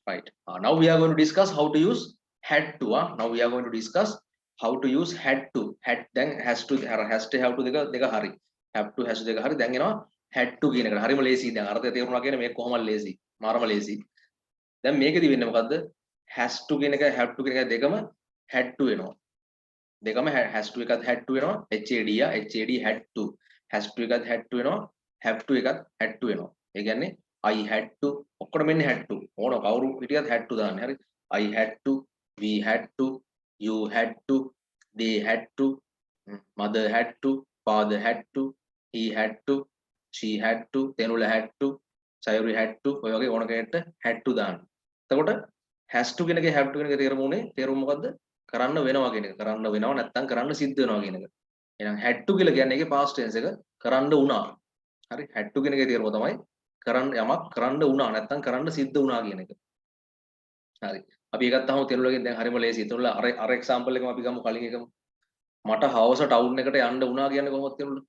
Right. Now we are going to discuss how to use had to. Now we are going to discuss how to use had to. Had then has to have to දෙක හරි. Have to has to දෙක හරි. දැන් එනවා had to කියන එකට. හරිම ලේසි. දැන් අර්ථය තේරුණා කියන්නේ මේක කොහොමද ලේසි. මාරම ලේසි. දැන් මේකෙදි වෙන්නේ මොකද්ද? has to කියන එක have to කියන එක දෙකම had to වෙනවා. දෙකම has to එකත් had to වෙනවා. had had to. has to එකත් had to වෙනවා. have to එකත් had to වෙනවා. ඒ කියන්නේ I had to ඔක්කොම මෙන්නේ had to ඕන කවුරු හිටියත් had to දාන්නේ හරි I had to we had to you had to they had to mother had to father had to he had to she had to තෙනුල had to Sayuri had to ඔය වගේ ඕන කෙනෙක්ට had to දාන්න. එතකොට has to කියන එකේ have to කියන එකේ තේරුම මොකද්ද? කරන්න වෙනවා කියන එක. කරන්න වෙනවා නැත්නම් කරන්න සිද්ධ වෙනවා කියන එක. එහෙනම් had to කියලා කියන්නේ ඒකේ past tense එක කරන්න වුණා. හරි had to කියන එකේ තේරුම තමයි කරන්න යමක් කරන්න වුණා නැත්නම් කරන්න සිද්ධ වුණා කියන එක. හරි. අපි ඒකත් අහමු තෙනුලගෙන් දැන් හරිම ලේසි. තෙනුල අර එක්සැම්පල් එකම අපි ගමු කලින් එකම. මට හවස ටවුන් එකට යන්න වුණා කියන්නේ කොහොමද තෙනුල?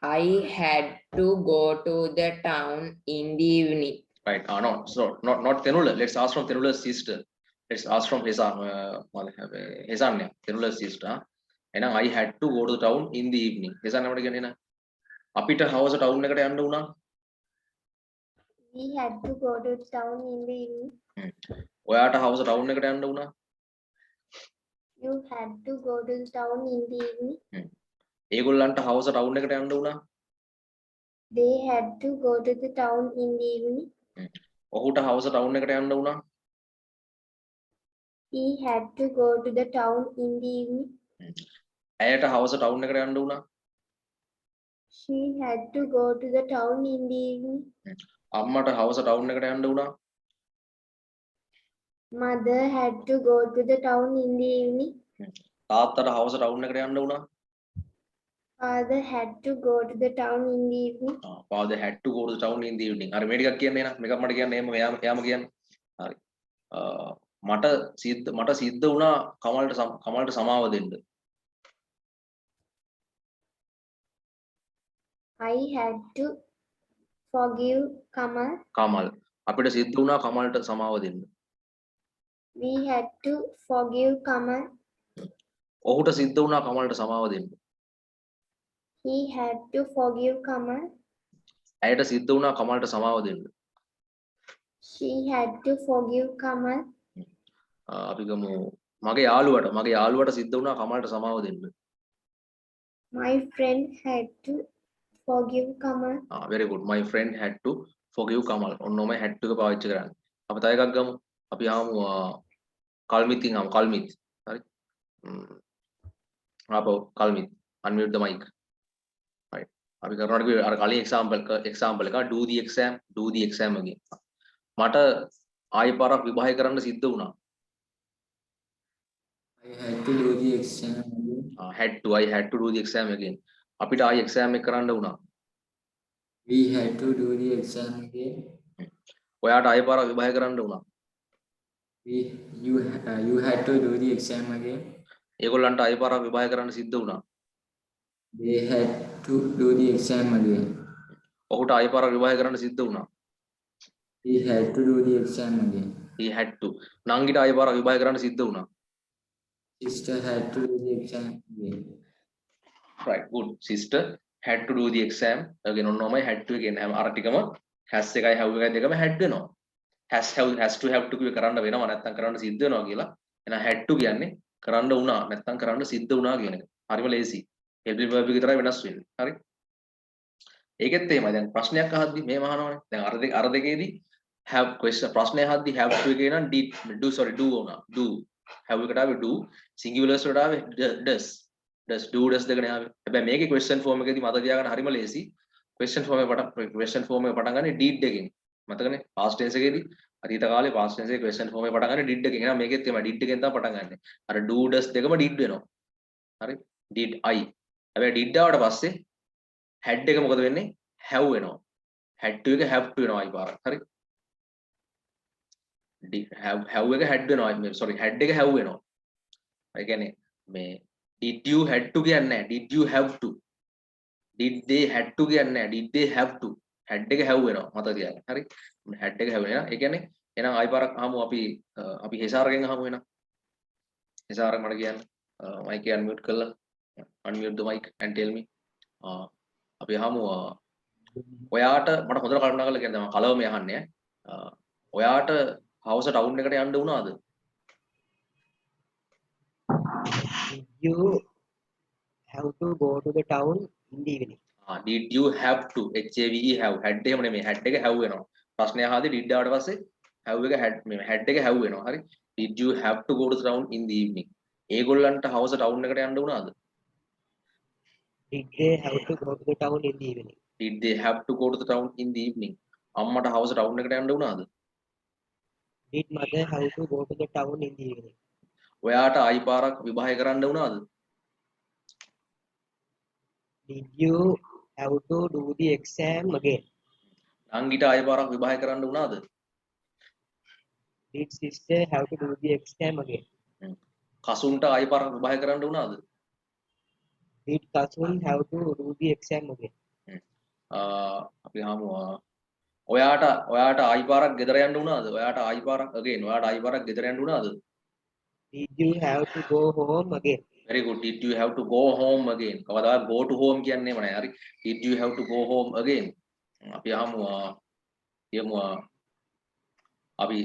I had to go to the town in the evening. Right. No, so not Tenula. Let's ask from Tenula's sister. Let's ask from Hesan. Hesan, Tenula's sister. And I had to go to the town in the evening. Hesan, what again? Apita, how was the town? We had to go to town in the evening. Where the house town? You had to go to the town in the evening. ඒගොල්ලන්ට house town එකට යන්න වුණා. They had to go to the town in the evening. ඔහුට house town එකට යන්න වුණා. He had to go to the town in the evening. ඇයට house town එකට යන්න වුණා. She had to go to the town in the evening. අම්මට house town එකට යන්න වුණා. Mother had to go to the town in the evening. තාත්තට house town එකට යන්න වුණා. Father had to go to the town in the evening. Father had to go to the town in the evening. හරි මේ ටිකක් කියන්නේ නේද? මේක මට කියන්නේ එහෙම එයාම කියන්නේ. හරි. මට සිද්ධ වුණා කමල්ට සමාව දෙන්න. I had to forgive Kamal. Kamal අපිට සිද්ධ වුණා කමල්ට සමාව දෙන්න. We had to forgive Kamal. ඔහුට සිද්ධ වුණා කමල්ට සමාව දෙන්න. He had to forgive Kamal. ඇයට සිද්ධ වුණා කමල්ට සමාව දෙන්න. She had to forgive Kamal. අපි ගමු මගේ යාළුවට සිද්ධ වුණා කමල්ට සමාව දෙන්න. My friend had to forgive Kamal. Very good. My friend had to forgive Kamal. ඔන්නෝම had to එක පාවිච්චි කරන්නේ. අපි තව එකක් ගමු. අපි ආමු කල්මිත්ින් ආමු කල්මිත්. හරි. ආපහු කල්මිත් unmute the mic. right. අපි කරනකොට අර කලින් example එක do the exam again. මට ආයෙ පාරක් විභාගය කරන්න සිද්ධ වුණා. I had to do the exam again. I had to do the exam again. අපිට ආයෙ exam එක කරන්න වුණා. We had to do the exam again. ඔයාට ආයෙ පාරක් විභාගය කරන්න වුණා. You had to do the exam again. ඒගොල්ලන්ට ආයෙ පාරක් විභාගය කරන්න සිද්ධ වුණා. They had to do the exam again. ඔහුට ආයෙ පාරක් විභාගය කරන්න සිද්ධ වුණා. He had to do the exam again. He had to. නංගිට ආයෙ පාරක් විභාගය කරන්න සිද්ධ වුණා. Sister had to do the exam again. Right, good. Sister had to do the exam again. ඔන්නෝමයි had to again. අර ටිකම has එකයි have එකයි දෙකම had වෙනවා. has to have to කිව්වේ කරන්න වෙනවා නැත්නම් කරන්න සිද්ධ වෙනවා කියලා. එහෙනම් had to කියන්නේ කරන්න වුණා නැත්නම් කරන්න සිද්ධ වුණා කියන එක. හරිම ලේසි. helpful verb එක විතරයි වෙනස් වෙන්නේ. හරි. ඒකෙත් එහෙමයි. දැන් ප්‍රශ්නයක් අහද්දි මේ අහනවනේ. දැන් අර දෙකේදී have question ප්‍රශ්නය අහද්දි have to එකේ නම් do වුණා. do have එකට ආවේ do singulars වලට ආවේ does do does දෙකනේ ආවේ. හැබැයි මේකේ question form එකේදී මතක තියාගන්න හරිම ලේසි. question form එක පටන් ගන්නේ did එකෙන්. මතකනේ past tense එකේදී අතීත කාලේ past tense එකේ question form එක පටන් ගන්නේ did එකෙන්. එහෙනම් මේකෙත් තමයි did එකෙන් තමයි පටන් ගන්නෙ. අර do does දෙකම did වෙනවා. හරි did I. හැබැයි did ආවට පස්සේ had එක මොකද වෙන්නේ? have වෙනවා. had to එක have to වෙනවා අයි පාරක්. හරි. have එක had වෙනවා. sorry had එක have වෙනවා. ඒ කියන්නේ මේ did you had to කියන්නේ නැහැ. did you have to. did they had to කියන්නේ නැහැ. did they have to. had එක have වෙනවා මතක තියාගන්න. හරි. had එක have වෙනවා. ඒ කියන්නේ එහෙනම් ආයි පාරක් අහමු අපි හෙසාරගෙන් අහමු එහෙනම්. හෙසාර මට කියන්න. mic එක unmute කරලා unmute the mic and tell me. අපි අහමු ඔයාට මට හොඳට කල්පනා කරලා කියන්න මම කලවම යහන්නේ. ඔයාට හවස ටවුන් එකට යන්න වුණාද? Did you have to go to the town in the evening? Did you have to have had එහෙම නෙමෙයි had එක have වෙනවා. ප්‍රශ්නය අහද්දී did ආවට පස්සේ have එක had එක have වෙනවා. හරි. Did you have to go to the town in the evening? ඒගොල්ලන්ට හවස ටවුන් එකට යන්න වුණාද? Did they have to go to the town in the evening? Did they have to go to the town in the evening? අම්මට හවස town එකට යන්න වුණාද? Did mother have to go to the town in the evening? ඔයාට ආයි පාරක් විභාගය කරන්න වුණාද? Did you have to do the exam again? නංගිට ආයි පාරක් විභාගය කරන්න වුණාද? Did sister have to do the exam again? කසුන්ට ආයි පාරක් විභාගය කරන්න වුණාද? Did cousin have to do the exam again? අපි අහමු ඔයාට ආයි පාරක් ගෙදර යන්න වුණාද? ඔයාට ආයි පාරක් again ඔයාට ආයි පාරක් ගෙදර යන්න වුණාද? Did you have to go home again? Very good. Did you have to go home again? කවදාවත් go to home කියන්නේම නැහැ. හරි. Did you have to go home again? අපි අහමු අපි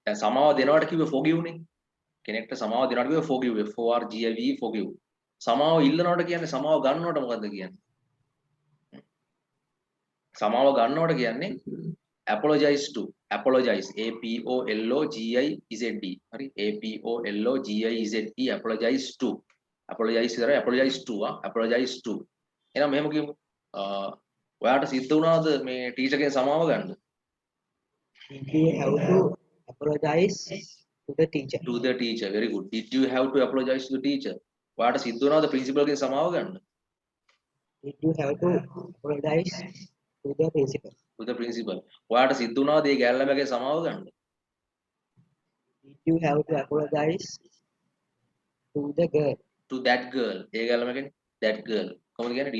දැන් සමාව දෙනවට කිව්වේ forgive නේ. කෙනෙක්ට සමාව දෙනවට කිව්වේ forgive. forgive forgive. සමාව ඉල්ලනවට කියන්නේ සමාව ගන්නවට මොකද්ද කියන්නේ? සමාව ගන්නවට කියන්නේ apologize to. apologize apologize හරි apologize apologize to apologize to එහෙනම් මෙහෙම කියමු ඔයාට සිද්ධ වුණාද මේ ටීචර් කෙනෙක් සමාව ගන්න? Did you have to apologize to the teacher? To the teacher. Very good. Did you have to apologize to the teacher? ඔයාට සිද්ධ වුණාද ප්‍රින්සිපල් කෙනෙක් සමාව ගන්න? Did you have to apologize to the principal? To the principal. ඔයාට සිද්ධ වුණාද ඒ ගෑල්ලා මගේ සමාව ගන්න? Did you have to apologize to the girl? To that girl. ඒ ගෑල්ලා මගේ that girl. කොහොමද කියන්නේ?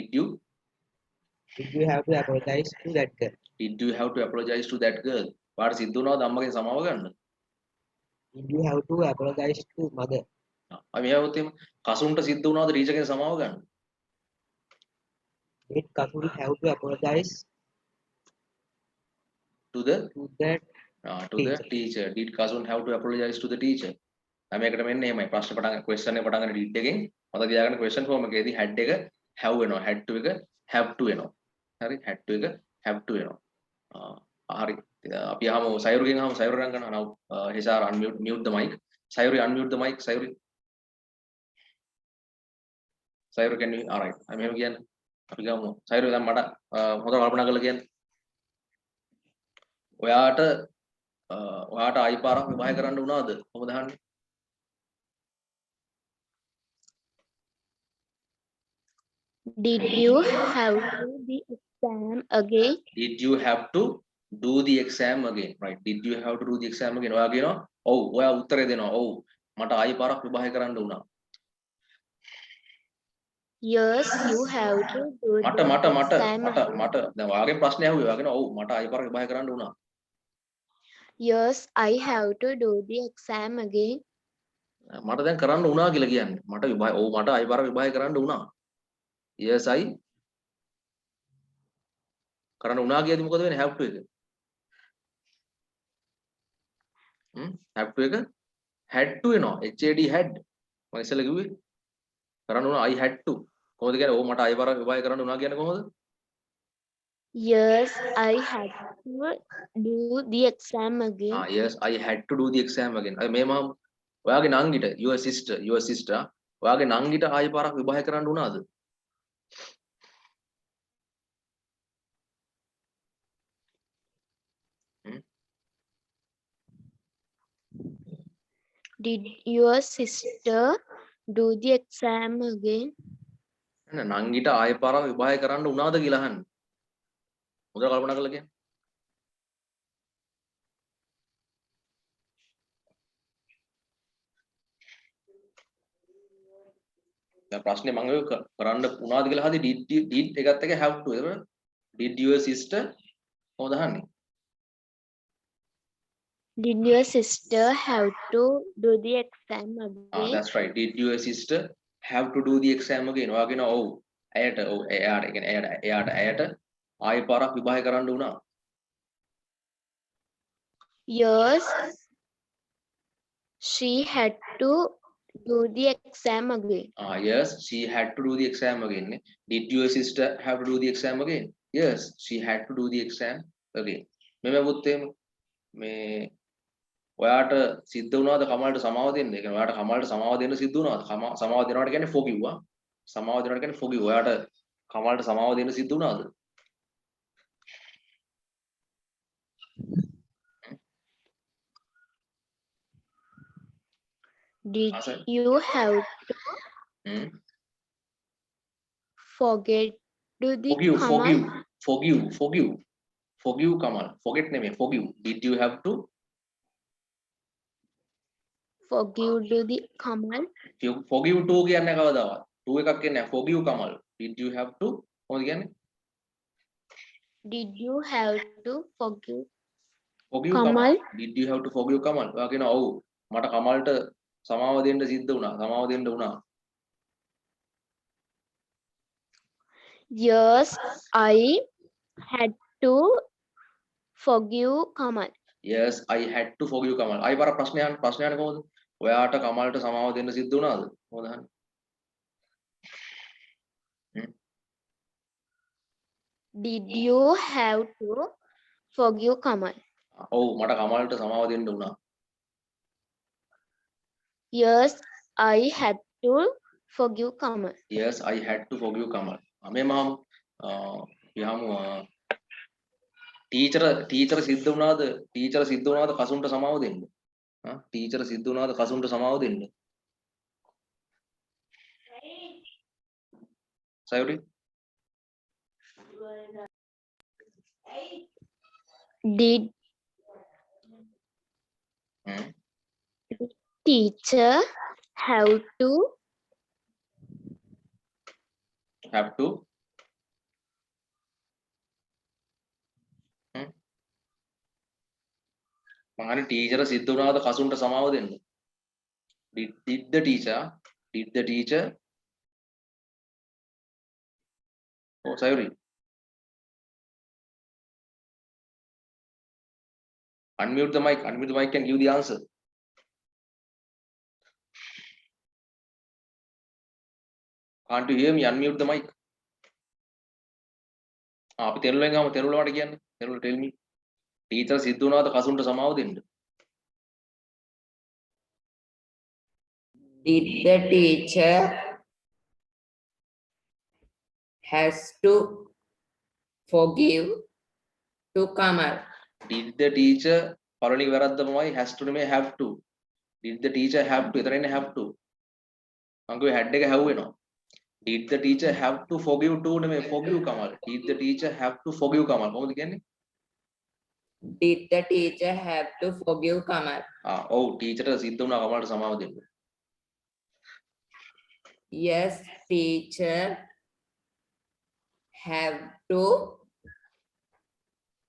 Did you have to apologize to that girl? Did you have to apologize to that girl? ඔයාට සිද්ධ වුණාද අම්මගෙන් සමාව ගන්න? Did you have to apologize to mother? අපි මෙහෙමත් එහෙම කසුන්ට සිද්ධ වුණාද ටීචර් කෙනෙක් සමාව ගන්න? Did cousin have to apologize To the teacher. Did cousin have to apologize to the teacher? මේකට මෙන්න එහෙමයි ප්‍රශ්න පටන් question එක පටන් ගන්න did එකෙන් මතක තියාගන්න question form එකේදී had එක have වෙනවා had to එක have to වෙනවා. හරි had to එක have to වෙනවා. හරි අපි අහමු සයුරගෙන් අහමු සයුරෙන් ගන්න now Hesar mute the mic. Sayuri unmute the mic. Sayuri can you all right I'm here again අපි ගමු Sayuri දැන් මට හොඳ කල්පනා කරලා කියන්න ඔයාට ආයි පාරක් විභාගය කරන්න වුණාද කොහොමද අහන්නේ? Did you have to the exam again? Did you have to do the exam again? Right. Did you have to do the exam again? ඔයා කියනවා ඔව් ඔයා උත්තරේ දෙනවා ඔව් මට ආයි පාරක් විභාගය කරන්න වුණා. Yes, you have to do මට the exam දැන් ඔයාගෙන් ප්‍රශ්නේ අහුවේ ඔයා කියනවා ඔව් මට ආයි පාරක් විභාගය කරන්න වුණා. Yes, I have to do the exam again. මට දැන් කරන්න වුණා කියලා කියන්නේ මට විභාගය ඔව් මට ආයි පාරක් විභාගය කරන්න වුණා. Yes I කරන්න වුණා කියද්දි මොකද වෙන්නේ have to එක have to එක had to වෙනවා had had මම ඉස්සෙල්ලා කිව්වේ කරන්න වුණා I had to කොහොමද කියන්නේ ඔව් මට ආයි පාරක් විභාගය කරන්න වුණා කියන්නේ කොහොමද? Yes, I had to do the exam again. Yes I had to do the exam again. මේ මම ඔයාගේ නංගිට your sister ඔයාගේ නංගිට ආයි පාරක් විභාගය කරන්න වුණාද? Did your sister do the exam again? නංගිට ආයි පාරක් විභාගය කරන්න වුණාද කියලා අහන්නේ. හොඳට කල්පනා කරලා කියන්න. දැන් ප්‍රශ්නේ මම ඔය කරන්න වුණාද කියලා අහද්දි did එකත් එක have to එතකොට Did your sister? කොහොමද අහන්නේ? Did your sister have to do the exam again? That's right. Did your sister have to do the exam again? ඔයා කියනවා ඔව්. ඇයට ඔව් එයාට කියන්නේ එයාට ආයෙ පාරක් විභාගය කරන්න වුණා. Yes, she had to do the exam again. Yes, she had to do the exam again. Did your sister have to do the exam again? Yes, she had to do the exam again. මෙම පුත්තේම මේ ඔයාට සිද්ධ වුණාද කමල්ට සමාව දෙන්න? ඒ කියන්නේ ඔයාට කමල්ට සමාව දෙන්න සිද්ධ වුණාද? සමාව දෙනවට කියන්නේ forgive ආ. සමාව දෙනවට කියන්නේ forgive. ඔයාට කමල්ට සමාව දෙන්න සිද්ධ වුණාද? Did Awesome. you have to forget to the forgive Kamal. Forget නෙමෙයි forgive. Did you have to forgive to the Kamal? forgive to කියන්නේ කවදාවත්? to එකක් කියන්නේ forgive Kamal. Did you have to කොහොමද කියන්නේ? Did you have to forgive forgive Kamal? Kamal. Did you have to forgive Kamal? ඔයා කියනවා ඔව් මට කමල්ට සමාව දෙන්න සිද්ධ වුණා. සමාව දෙන්න වුණා. Yes, I had to forgive Kamal. Yes, I had to forgive Kamal. ආයි පාර ප්‍රශ්නය අහන්න කොහොමද? ඔයාට කමල්ට සමාව දෙන්න සිද්ධ වුණාද? කොහොමද අහන්නේ? Did you have to forgive Kamal? ඔව් මට කමල්ට සමාව දෙන්න වුණා. Yes, I had to forgive Kamal. Yes, I had to forgive Kamal. මේ මම යහමු ටීචර් සිද්ධ වුණාද කසුන්ට සමාව දෙන්න? ටීචර් සිද්ධ වුණාද කසුන්ට සමාව දෙන්න? Sayuri Did teacher have to මහනි ටීචර් සිද්ධ වුණාද කසුන්ට සමාව දෙන්න? Did the teacher oh sorry unmute the mic and give the answer. Can't you hear me? Unmute the mic. අපි තෙරුලෙන් ගාම තෙරුල මට කියන්නේ තෙරුල tell me ටීචර් සිද්ධ වුණාද කසුන්ට සමාව දෙන්න? Did the teacher has to forgive to Kamal? Did the teacher පළවෙනි වැරද්දමයි has to නෙමෙයි have to. Did the teacher have to? එතන ඉන්නේ have to. අංගුවේ head එක හැව්වෙනවා. Did the teacher have to forgive to නෙමෙයි forgive Kamal. Did the teacher have to forgive Kamal? කොහොමද කියන්නේ? Did the teacher have to forgive Kamal? ඔව් ටීචර්ට සිද්ධ වුණා කමල්ට සමාව දෙන්න. Yes, teacher have to.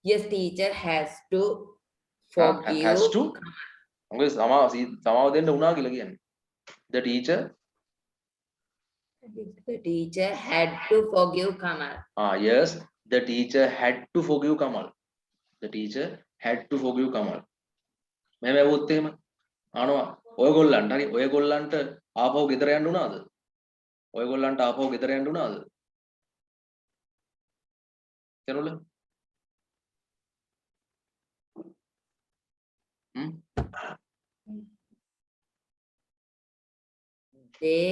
Yes, teacher has to forgive. has to අංගුවේ සමාව දෙන්න වුණා කියලා කියන්නේ. The teacher The teacher had to forgive Kamal. yes, the teacher had to forgive Kamal. The teacher had to forgive Kamal. මෙහෙම ඇහුවොත් එහෙම අහනවා ඔයගොල්ලන්ට හරි ඔයගොල්ලන්ට ආපහු ගෙදර යන්න උනාද? ඔයගොල්ලන්ට ආපහු ගෙදර යන්න උනාද? තේරුණාද? They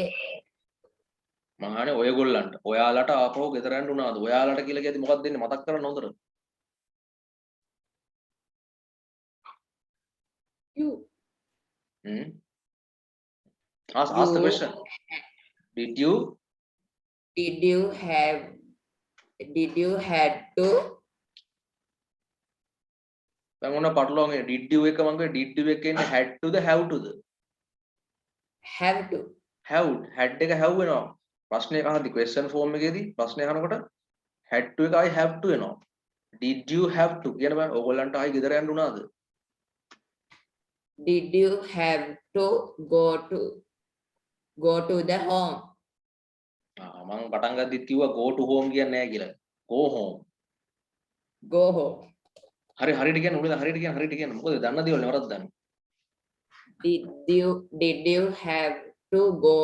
මහානේ ඔයගොල්ලන්ට ඔයාලට ආපහු ගෙදර යන්න උනාද? ඔයාලට කියලා කියද්දි මොකක්ද දෙන්නේ මතක් කරන්න හොඳට. you. Ask the question. Did you had to දැන් ඔන්න පටලවාගෙන did you එක මං කිව්වේ did you එක ඉන්නේ had to the have to the? have to. had එක have වෙනවා. ප්‍රශ්නේ අහද්දි question form එකේදී ප්‍රශ්නේ අහනකොට had to එක I have to එනවා. did you have to කියන බෑ ඕගොල්ලන්ට ආයි ගෙදර යන්න උනාද? Did you have to go to the home? මම පටන් ගද්දිත් කිව්වා go to home කියන්නේ නැහැ කියලා. go home. Go home. හරි හරියට කියන්න උනේද හරියට කියන්න. මොකද දන්න දේවල් නේ වරද්ද දන්නේ. Did you have to go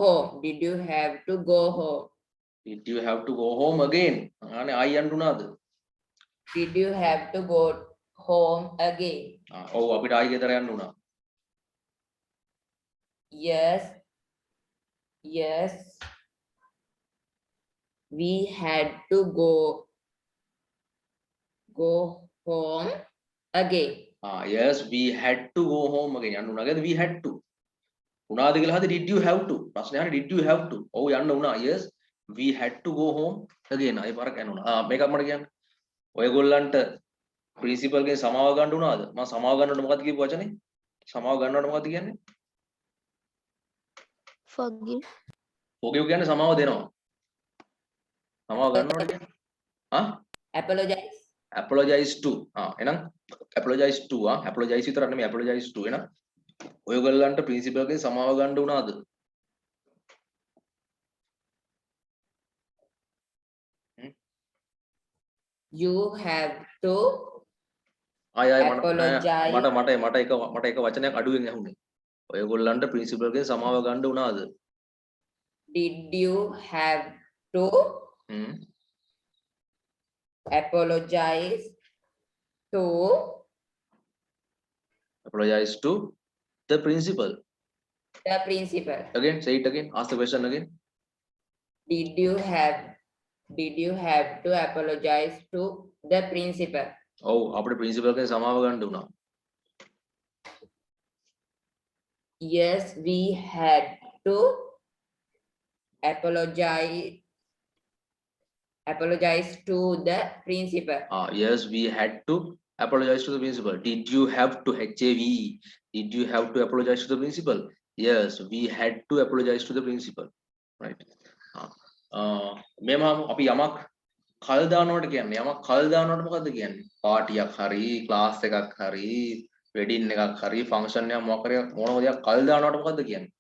home? Did you have to go home? did you have to go home again? අනේ ආයි යන්න උනාද? Did you have to go home again? ඔව් අපිට ආයි ගෙදර යන්න උනා. Yes, we had to go home again. yes we had to go home again යන්න උනා නේද? we had to උනාද කියලා හද did you have to ප්‍රශ්නේ අහන්නේ did you have to ඔව් යන්න උනා. yes we had to go home again අය පාරක් යන්න උනා. මේකක් මට කියන්න ඔයගොල්ලන්ට ප්‍රින්සිපල් ගෙන් සමාව ගන්න උනාද? මම සමාව ගන්නකොට මොකක්ද කියපු වචනේ? සමාව ගන්නකොට මොකක්ද කියන්නේ? Forgive. forgive කියන්නේ සමාව දෙනවා. සමාව ගන්නකොට කියන්නේ Apologize. apologize to එහෙනම් apologize to apologize විතරක් නෙමෙයි apologize to එහෙනම් ඔයගොල්ලන්ට ප්‍රින්සිපල් ගෙන් සමාව ගන්න උනාද? You have to ආය apologize. මට එක වචනයක් අඩුවෙන් ඇහුනේ. ඔයගොල්ලන්ට ප්‍රින්සිපල් ගෙන් සමාව ගන්න උනාද? Did you have to apologize to the principal? the principal? Again, say it again. Ask the question again. Did you have to apologize to the principal? ඔව් අපිට ප්‍රින්සිපල් ගෙන් සමාව ගන්න උනා. Yes, we had to apologize to the principal. Yes, we had to apologize to the principal. Did you have to HAV? Did you have to apologize to the principal? Yes, we had to apologize to the principal. Right. මෙම අපි යමක් කල් දානවට කියන්නේ යමක් කල් දානවට මොකද්ද කියන්නේ? පාටියක් හරි, ක්ලාස් එකක් හරි, වෙඩින් එකක් හරි, ෆන්ක්ෂන් එකක් මොකක් හරි මොන දෙයක් කල් දානවට මොකද්ද කියන්නේ?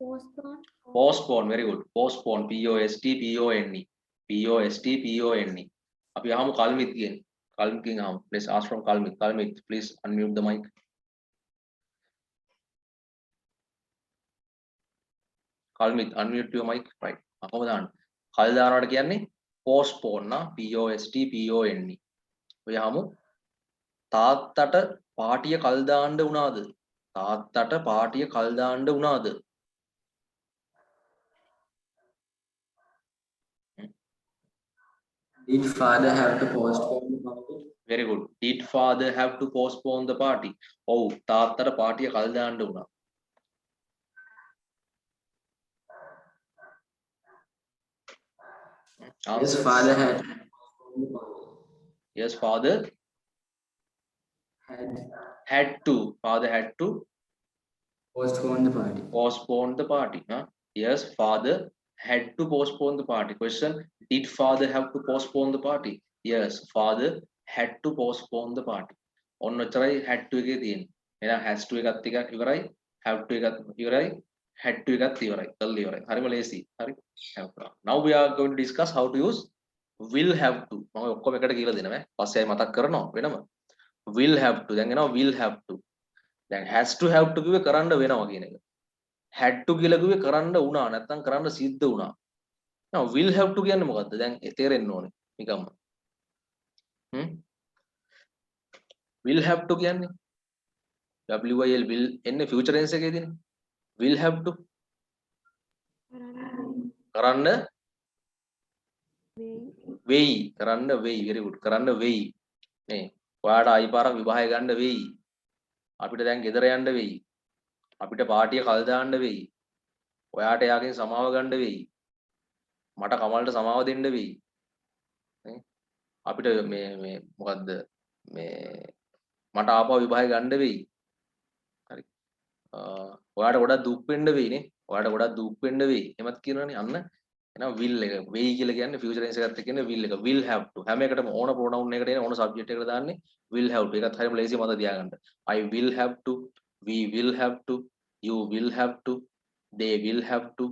Postpone. Postpone. Very good. Postpone. POSTPONE. POSTPONE. අපි අහමු කල්මිත් කියන්නේ. කල්මිත් ගෙන් අහමු. Let's ask from Kalmit. Kalmit, please unmute the mic. Kalmit, unmute your mic. Right. කොහොමද දාන්න? කල් දානවට කියන්නේ postpone නා POSTPONE. ඔය අහමු තාත්තට පාටිය කල් දාන්න උනාද? තාත්තට පාටිය කල් දාන්න උනාද? Did father have to postpone the party? Very good. Did father have to postpone the party? ඔව් තාත්තට පාටිය කල් දාන්න උනා. Yes, father had to postpone the party. Yes, father had to. Father had to Postpone the party. postpone the party. Yes, father had to postpone the party. Question: did father have to postpone the party? Yes, father had to postpone the party. ඔන්නතරයි had to එකේ තියෙන්නේ. එහෙනම් has to එකත් ටිකක් ඉවරයි. have to එකත් ඉවරයි. had to එකත් ඉවරයි. කල් ඉවරයි. හරිම ලේසි. හරි. Now we are going to discuss how to use will have to. මම ඔක්කොම එකට කියලා දෙනවා. පස්සේ ආයි මතක් කරනවා වෙනම. will have to. දැන් එනවා will have to. දැන් has to have to කිව්වේ කරන්න වෙනවා කියන එක. had to කියලා කිව්වේ කරන්න වුණා නැත්නම් කරන්න සිද්ධ වුණා. now will have to කියන්නේ මොකද්ද? දැන් තේරෙන්න ඕනේ නිකම්ම. will have to කියන්නේ will will එන්නේ future tense එකේදීනේ. will have to කරන්න වෙයි. කරන්න වෙයි. very good. කරන්න වෙයි. නේ. ඔයාට ආයි පාරක් විභාගය ගන්න වෙයි. අපිට දැන් ගෙදර යන්න වෙයි. අපිට පාටිය කල් දාන්න වෙයි. ඔයාට එයාගෙන් සමාව ගන්න වෙයි. මට කමල්ට සමාව දෙන්න වෙයි. නේ? අපිට මේ මොකද්ද මේ මට ආපහු විභාගය ගන්න වෙයි. හරි. ඔයාට ගොඩක් දුක් වෙන්න වෙයි නේ. ඔයාට ගොඩක් දුක් වෙන්න වෙයි. එහෙමත් කියනවනේ අන්න එහෙනම් will එක වෙයි කියලා කියන්නේ future tense එකත් එක්ක ඉන්නේ will එක will have to හැම එකටම ඕන pronoun එකට එන ඕන subject එකට දාන්නේ will have to ඒකත් හරියම ලේසි මතක තියාගන්න I will have to we will have to you will have to they will have to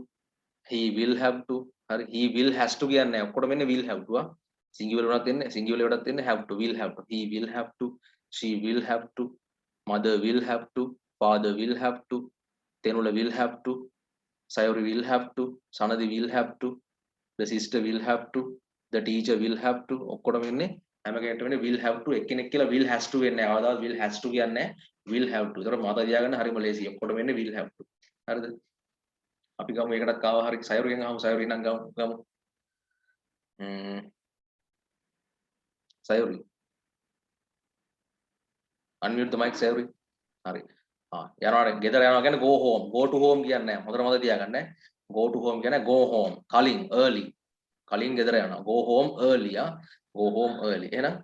he will have to හරි he will has to කියන්නේ නැහැ ඔක්කොටම එන්නේ will have to singular වලත් එන්නේ singular වලත් එන්නේ have to will have to he will have to she will have to mother will have to father will have to tenula will have to Sayuri will have to Sanadi will have to the sister will have to the teacher will have to ඔක්කොටම එන්නේ හැම කෙනෙක්ටම එන්නේ will have to එක්කෙනෙක් කියලා will has to වෙන්නේ නැහැ ආවදාල් will has to කියන්නේ will have to ඒතර මතක තියාගන්න හරිම ලේසියි ඔක්කොටම එන්නේ will have to හරිද අපි ගමු ඒකටත් ආව හරි සයුරියෙන් අහමු සයුරින් නම් ගමු Sayuri unmute the mic Sayuri හරි යනවාට ගෙදර යනවා කියන්නේ go home go to home කියන්නේ නැහැ හොඳට මතක තියාගන්න go to home කියන්නේ go home කලින් early කලින් ගෙදර යනවා go home early go home early එහෙනම්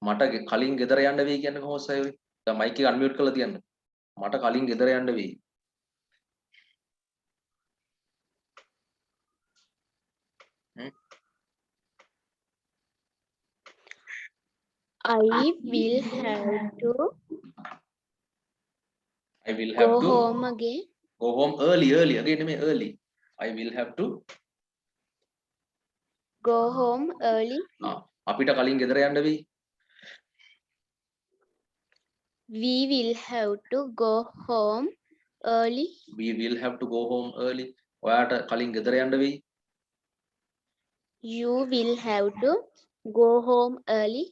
මට කලින් ගෙදර යන්න වෙයි කියන්නේ කොහොමද සයුරි දැන් mic එක unmute කරලා තියන්න මට කලින් ගෙදර යන්න වෙයි I will have to I will have go to home again. go home early again නෙමෙයි early I will have to Go home early. අපිට කලින් ගෙදර යන්න වෙයි We will have to go home early. we will have to go home early ඔයාට කලින් ගෙදර යන්න වෙයි You will have to go home early.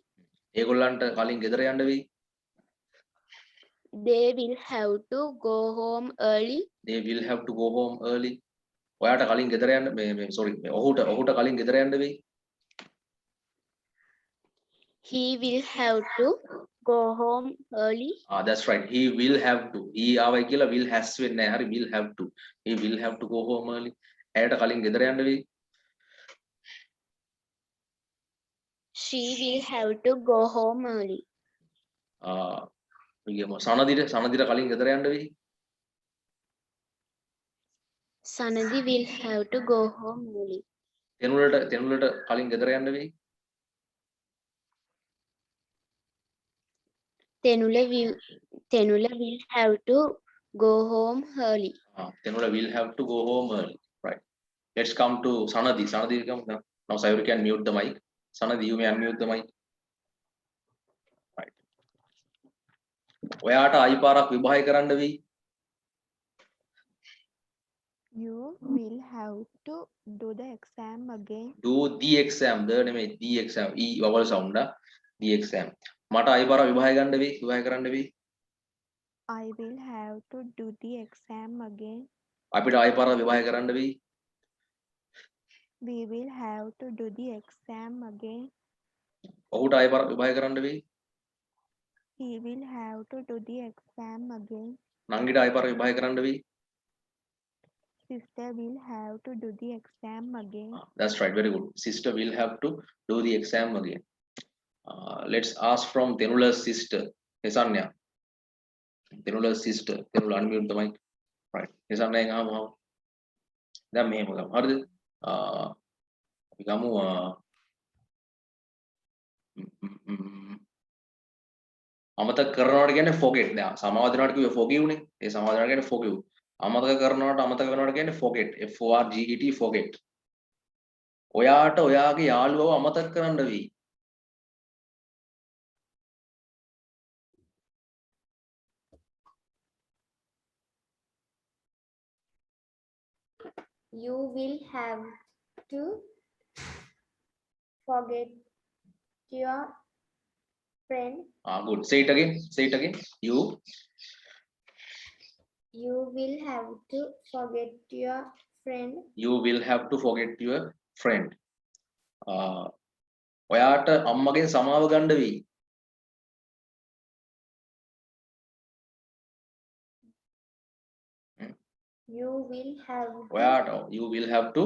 ඒගොල්ලන්ට කලින් ගෙදර යන්න වෙයි They will have to go home early. they will have to go home early ඔයාට කලින් ගෙදර යන්න මේ sorry ඔහුට කලින් ගෙදර යන්න වෙයි He will have to go home early. that's right he will have to he ආවයි කියලා will has වෙන්නේ නැහැ හරි will have to he will have to go home early ඇයට කලින් ගෙදර යන්න වෙයි She will have to go home early. සනදිට කලින් ගෙදර යන්න වෙයි Sanadi will have to go home early. තෙනුලට කලින් ගෙදර යන්න වෙයි Tenula will have to go home early. Tenula will have to go home early right let's come to Sanadi come now Sayuri can mute the mic Sanadi you may unmute the mic right ඔයාට ආයි පාරක් විභාගය කරන්න වෙයි You will have to do the exam again. do the exam the නෙමෙයි the exam e vowel sound the exam මට ආයි පාරක් විභාගය ගන්න වෙයි විභාගය කරන්න වෙයි I will have to do the exam again. අපිට ආයි පාරක් විභාගය කරන්න වෙයි We will have to do the exam again. ඔහුට ආයි පාරක් විභාගය කරන්න වෙයි He will have to do the exam again. නංගිට ආයි පාරක් විභාගය කරන්න වෙයි Sister will have to do the exam again. that's right very good sister will have to do the exam again let's ask from Tenula's sister Esanya Tenula's sister Tenula unmute the mic right Esanya ගාමු දැන් මෙහෙම ගමු හරිද අපි ගමු අමතක කරනවට කියන්නේ forget දැන් සමාව දෙනවට කිව්වේ forgive නේ ඒ සමාව දෙනවට කියන්නේ forgive අමතක කරනවට අමතක වෙනවට කියන්නේ forget f o r g e t forget ඔයාට ඔයාගේ යාළුවව අමතක කරන්න වෙයි You will have to forget your friend. good say it again you will have to forget your friend. you will have to forget your friend ඔයාට අම්මගෙන් සමාව ගන්න වෙයි You will have to ඔයාට you will have to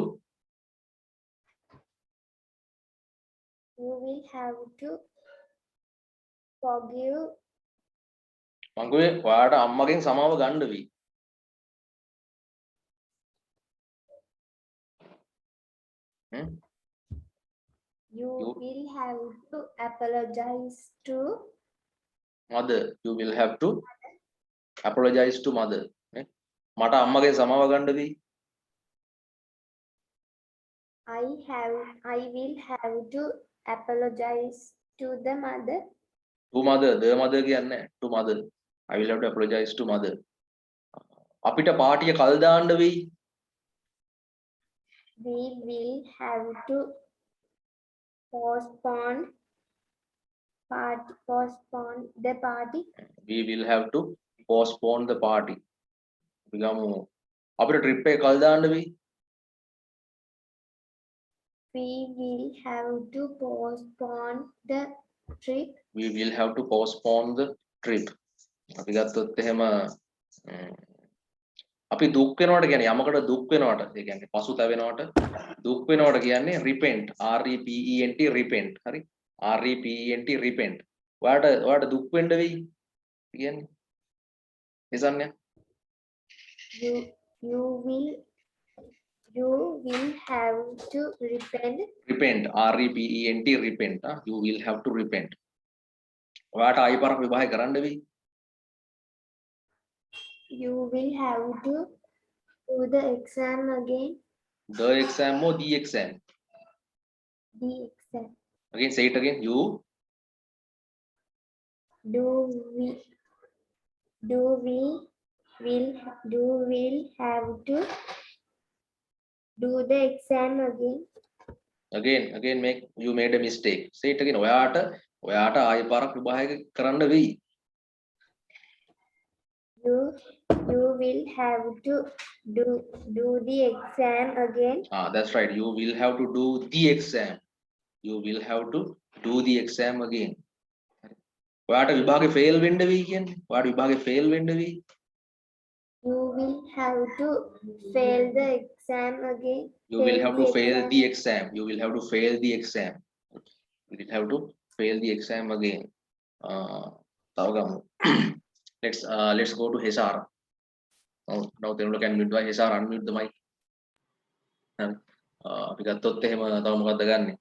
forgive මං කිව්වේ ඔයාට අම්මගෙන් සමාව ගන්න වෙයි You You- will have to apologize to mother. You will have to apologize to mother. මට අම්මගෙන් සමාව ගන්න වෙයි. I will have to apologize to the mother. To mother, the mother කියන්නේ to mother. I will have to apologize to mother. අපිට පාටිය කල් දාන්න වෙයි. We will have to postpone the party. We will have to postpone the party. අපි ගමු අපිට trip එක කල් දාන්න වෙයි. We will have to postpone the trip. We will have to postpone the trip. අපි ගත්තොත් එහෙම අපි දුක් වෙනවට කියන්නේ යමකට දුක් වෙනවට ඒ කියන්නේ පසුතැවෙනවට දුක් වෙනවට කියන්නේ repent REPENT repent හරි REPENT repent ඔයාට දුක් වෙන්න වෙයි කියන්නේ එසන්නේ You will have to repent. repent REPENT repent you will have to repent ඔයාට ආයි පාරක් විවාහය කරන්න වෙයි. You will have to do the exam again. The exam or the exam? The exam. Again, say it again. You will have to do the exam again make you made a mistake. Say it again. ඔයාට ආයි පාරක් විවාහය කරන්න වෙයි. You will have to do the exam again. That's right. You will have to do the exam. You will have to do the exam again. ඔයාට විභාගේ fail වෙන්න වෙයි කියන්නේ. ඔයාට විභාගේ fail වෙන්න වෙයි. You will have to fail the exam again. You will have to fail the exam. You will have to fail the exam. You will have to fail the exam again. තව ගමු. Let's go to Hesar. Now Tenulo can mute by Hesar, unmute the mic. අපි ගත්තොත් එහෙම තව මොකක්ද ගන්නෙ?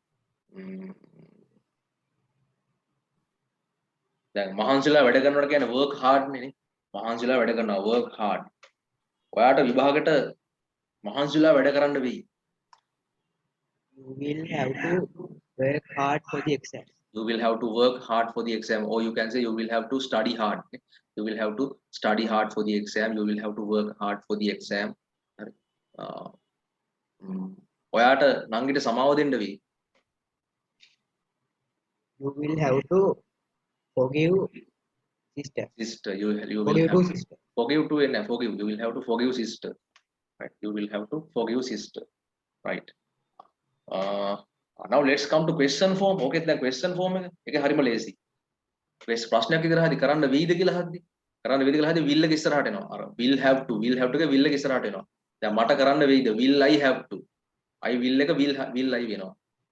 දැන් මහන්සිලා වැඩ කරනවට කියන්නේ work hard නේ. මහන්සිලා වැඩ කරනවා work hard. ඔයාට විභාගෙට මහන්සිලා වැඩ කරන්න වෙයි. You will have to work hard for the exam. You will have to work hard for the exam, or you can say you will have to study hard. You will have to study hard for the exam. You will have to work hard for the exam. ඔයාට නංගිට සමාව දෙන්න වෙයි. You will have to forgive sister. Sister, you will Forgive have to to sister. forgive to and forgive. You will have to forgive sister. Right. You will have to forgive sister. Right. Now let's come to question form. Okay, දැන් question form එක හරිම ලේසි. ප්‍රශ්නයක් විතර හරි කරන්න වෙයිද කියලා හද්දි. කරන්න වෙයිද කියලා හද්දි will එක ඉස්සරහට එනවා. අර will have to එක will එක ඉස්සරහට එනවා. දැන් මට කරන්න වෙයිද will I have to. I will එක will I වෙනවා.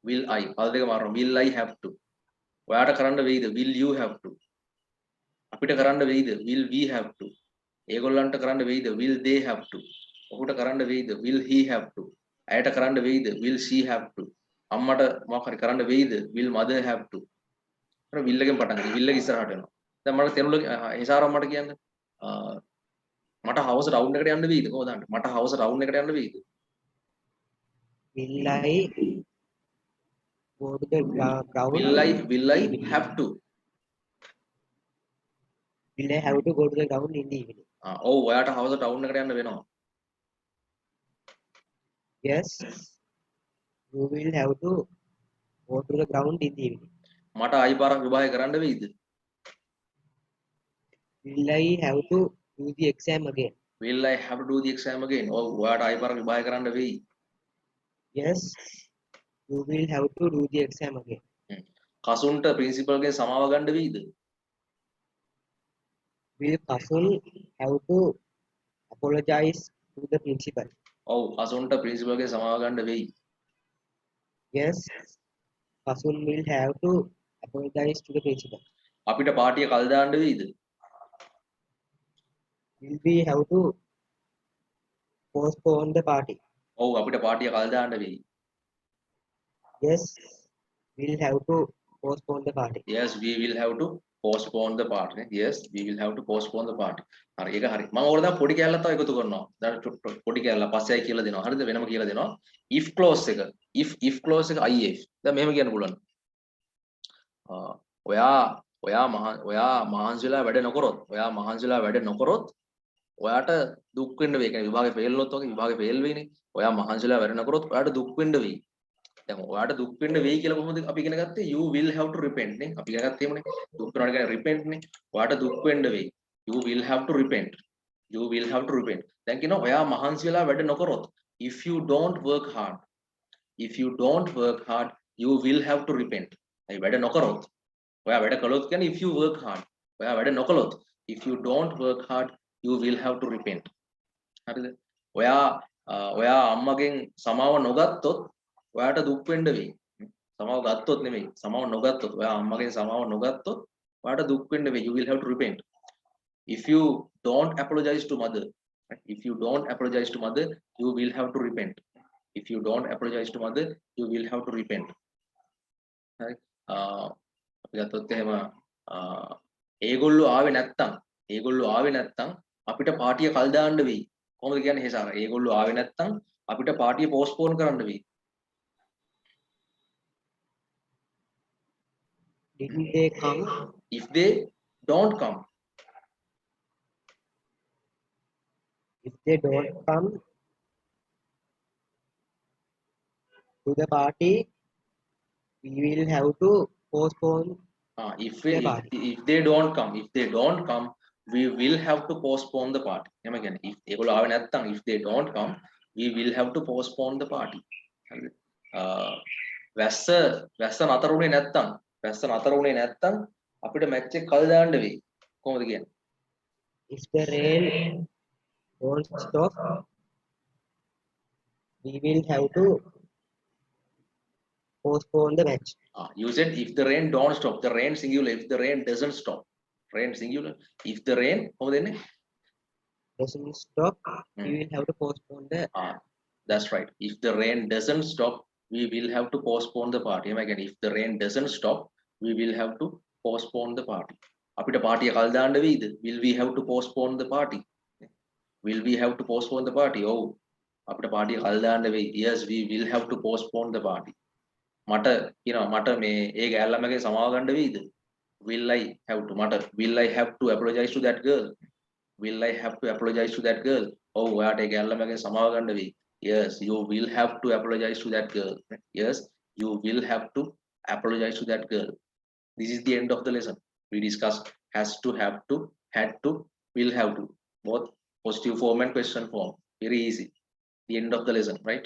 will I පද දෙක මාරනවා. will I have to. ඔයාට කරන්න වෙයිද will you have to. අපිට කරන්න වෙයිද will we have to. ඒගොල්ලන්ට කරන්න වෙයිද will they have to. ඔහුට කරන්න වෙයිද will he have to. ඇයට කරන්න වෙයිද will she have to. අම්මට මොකක් හරි කරන්න වෙයිද will mother have to. අර will එකෙන් පටන් ගන්න. will එක ඉස්සරහට එනවා. දැන් මට තේරුණා හිසාරම් මට කියන්න. මට house round එකට යන්න වෙයිද කොහොමද? මට house round එකට යන්න වෙයිද? Will I go to the ground? Will I have to? Will I have to go to the ground in the evening? ඔව් ඔයාට house round එකට යන්න වෙනවා. Yes. You will have to go to the ground in the evening. මට ආයි පාරක් විභාගය කරන්න වෙයිද? Will I have to do the exam again? Will I have to do the exam again? ඔව් ඔයාට ආයි පාරක් විභාගය කරන්න වෙයි. Yes. You will have to do the exam again. කසුන්ට principal ගෙන් සමාව ගන්න වෙයිද? Will Kasul have to apologize to the principal? ඔව් කසුන්ට principal ගෙන් සමාව ගන්න වෙයි. Yes. Kasul will have to apologize to the principal. අපිට පාටිය කල් දාන්න වෙයිද? Will we have to postpone the party? ඔව් අපිට පාටිය කල් දාන්න වෙයි. Yes, we'll have to postpone the party. Yes, we will have to postpone the party. Yes, we will have to postpone the party. හරි ඒක හරි. මම ඕක දැන් පොඩි කැලලක් තව එකතු කරනවා. දැන් පොඩි කැලල පස්සෙයි කියලා දෙනවා. හරිද? වෙනම කියලා දෙනවා. if clause එක. if clause එක if. දැන් මෙහෙම කියන්න පුළුවන්. ඔයා මහන්සිලා වැඩ නොකරොත් ඔයාට දුක් වෙන්න වෙයි. කියන්නේ විභාගේ ෆේල් වුණොත් වගේ විභාගේ ෆේල් වෙයිනේ. ඔයා මහන්සිලා වැඩ නොකරොත් ඔයාට දුක් වෙන්න වෙයි. දැන් ඔයාට දුක් වෙන්න වෙයි කියලා කොහොමද අපි ඉගෙන ගත්තේ? you will have to repent නේ. අපි ඉගෙන ගත්තේ එහෙමනේ. දුක් වෙනවා කියන්නේ repent නේ. ඔයාට දුක් වෙන්න වෙයි. you will have to repent. දැන් කියනවා ඔයා මහන්සි වෙලා වැඩ නොකරොත් if you don't work hard you will have to repent. ඒ වැඩ නොකරොත් ඔයා වැඩ කළොත් කියන්නේ if you work hard. ඔයා වැඩ නොකළොත් if you don't work hard you will have to repent. හරිද? ඔයා අම්මගෙන් සමාව නොගත්තොත් ඔයාට දුක් වෙන්න වෙයි. සමාව ගත්තොත් නෙමෙයි. සමාව නොගත්තොත් ඔයා අම්මගෙන් සමාව නොගත්තොත් ඔයාට දුක් වෙන්න වෙයි. You will have to repent. If you don't apologize to mother, you will have to repent. If you don't apologize to mother, you will have to repent. හරි. අපි ගත්තොත් එහෙම ඒගොල්ලෝ ආවේ නැත්තම් අපිට පාටිය කල් දාන්න වෙයි. කොහොමද කියන්නේ හේසාර? ඒගොල්ලෝ ආවේ නැත්තම් අපිට පාටිය පෝස්ට්පෝන් කරන්න වෙයි. Didn't they come? If they don't come, If they don't come to the party, we will have to postpone. if they don't come, we will have to postpone the party. එහෙම කියන්නේ if ඒගොල්ලෝ ආවේ නැත්තම් if they don't come, we will have to postpone the party. හරිද? වැස්ස නතර වුණේ නැත්තම් අපිට මැච් එක කල් දාන්න වෙයි. කොහොමද කියන්නේ? If the rain don't stop, we will have to postpone the match. You said if the rain don't stop. The rain singular. If the rain doesn't stop. Rain singular. If the rain, කොහොමද එන්නේ? Doesn't stop, we will have to postpone the. That's right. If the rain doesn't stop, we will have to postpone the party. Again, if the rain doesn't stop, we will have to postpone the party. අපිට පාටිය කල් දාන්න වෙයිද? Will we have to postpone the party? Will we have to postpone the party? Oh, අපිට පාටිය කල් දාන්න වෙයි. Yes, we will have to postpone the party. මට මේ ඒ ගෑල්ලමගේ සමාව ගන්න වෙයිද? Will I have to apologize to that girl? Oh, ඔයාට ඒ ගෑල්ලමගේ සමාව ගන්න වෙයි. Yes, you will have to apologize to that girl. Yes, you will have to apologize to that girl. This is the end of the lesson. We discussed has to, have to, had to, will have to. Both positive form and question form. Very easy. The end of the lesson, right?